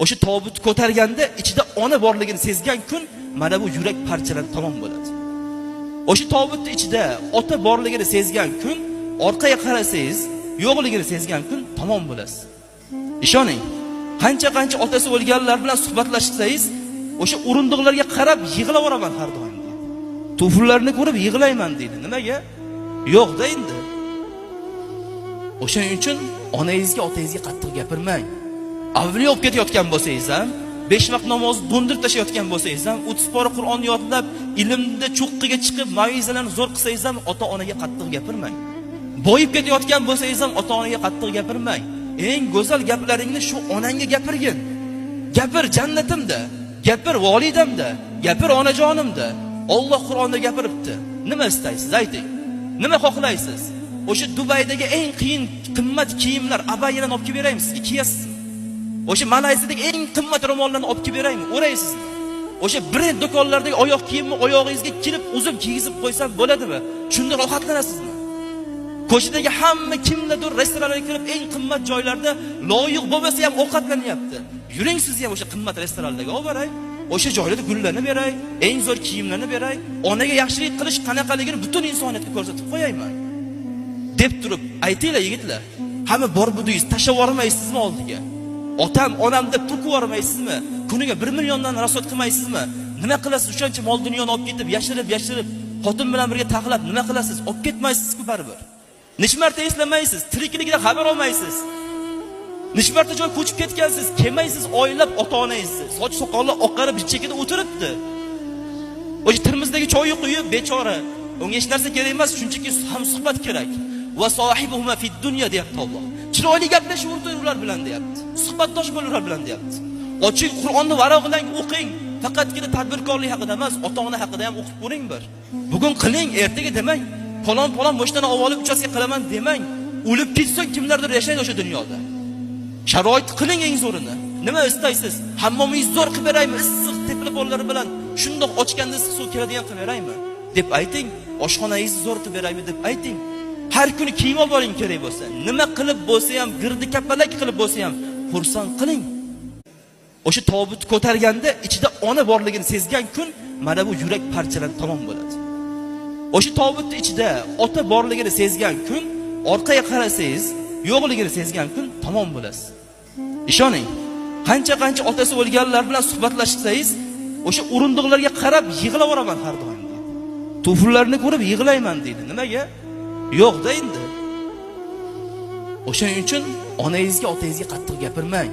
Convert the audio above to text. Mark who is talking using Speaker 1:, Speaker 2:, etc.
Speaker 1: O'sha tobut ko'targanda ichida ona borligini sezgan kun mana bu yurak parchalanib tamom bo'ladi. O'sha tobutning ichida ota borligini sezgan kun, orqaga qarasangiz, yo'qligini sezgan kun tamom bo'lasiz. Ishoning, qancha otasi o'lganlar bilan suhbatlashsangiz, o'sha o'rindiqlarga qarab yig'laveraman har doim. Tufullarni ko'rib yig'layman deydi. Nimaga? Yo'q-da endi. O'shaning uchun onangizga, otangizga qattiq gapirmang. Avliyo olib ketayotgan bo'lsangiz ham, 5 vaqt namozni do'ndirib tashlayotgan bo'lsangiz ham, 30 pora Qur'on yodlab, ilmda cho'qqiga chiqib, mavizalarni zo'r qilsangiz ham ota-onaga qattiq gapirmang. Boyib ketayotgan bo'lsangiz ham ota-onaga qattiq gapirmang. Eng go'zal gaplaringni shu onangga gapirgin. Gapir jannatimda, gapir volidamda, gapir onajonimda. Alloh Qur'onda gapiribdi. Nima istaysiz, ayting. Nima xohlaysiz? O'sha Dubaydagi eng qiyin qimmat kiyimlar abayadan olib kelib beraymi sizga, kiyasizmi? O'sha Malayziyadagi eng qimmat ro'mollarni olib kelib beraymi? O'raysizmi? O'sha brend do'konlardagi oyoq kiyimni oyog'ingizga kirib uzib kiygizib qo'ysam bo'ladimi? Shunda rohatlanasizmi? Ko'chadagi hamma kimlardir restoranlarga kirib eng qimmat joylarda loyiq bo'lmasa ham ovqatlanyapti. Yuring siz ham o'sha qimmat restoranlarga olib boray. O'sha joylarda gullarni beray, eng zo'r kiyimlarni beray, onaga yaxshilik qilish qanaqaligini butun insoniyatga ko'rsatib qo'yayman. Deb turib, aytinglar yigitlar, hamma bor budingiz tashlab yormaysizmi oldiga? Otam, onam deb turib yormaysizmi? Kuniga 1 milliondan rasot qilmaysizmi? Nima qilasiz? O'shancha mol dunyoni olib ketib, yashirib, xotin bilan birga taxlab nima qilasiz? Olib ketmaysiz-ku baribir. Necha marta eslamaysiz, tirikligidan xabar olmaysiz. Necha marta joy ko'chib ketgansiz, kelmaysiz, oylab ota-onangizni. Soch soqoli oqarib chekida o'tiribdi. O'sha Termizdagi choyni quyib, bechora. Unga hech narsa kerak emas, shunchaki ham suhbat kerak. Va sohibuhuma fid dunya deyapti Alloh. Chiroyli gaplashib ular bilan deyapti. Suhbatdosh bo'linglar bilan deyapti. Oching Qur'onni varog'idan o'qing. Faqatgina tadbirkorlik haqida emas, ota-ona haqida ham o'qib ko'ring bir. Bugun qiling, ertaga demang. Falon mo'shdan avvalib uchasga qilaman demang. O'lib ketsa kimlardir yashaydi o'sha dunyoda. Sharoit qiling eng zo'rini. Nima istaysiz? Hammomingiz zo'r qilib beraymi? Issiq telefonlari bilan shundoq ochganda issiq suv keladigan qilib beraymi? Deb ayting. Oshxonangizni zo'r qilib beraymi deb ayting. Har kuni kiyim olib boring kerak bo'lsa, nima qilib bo'lsa ham, girdi kapalak qilib bo'lsa ham xursand qiling. O'sha tobut ko'targanda ichida ona borligini sezgan kun mana bu yurak parchalanib tamom bo'ladi. O'sha tobutning ichida ota borligini sezgan kun, orqaga qarasangiz, yo'qligini sezgan kun tamom bo'lasiz. Ishoning, qancha otasi o'lganlar bilan suhbatlashsangiz, o'sha o'rindiqlarga qarab yig'laveraman har doim. Tufullarni ko'rib yig'layman deydi. Nimaga? Yo'q-da endi. O'shaning uchun onangizga, otangizga qattiq gapirmang.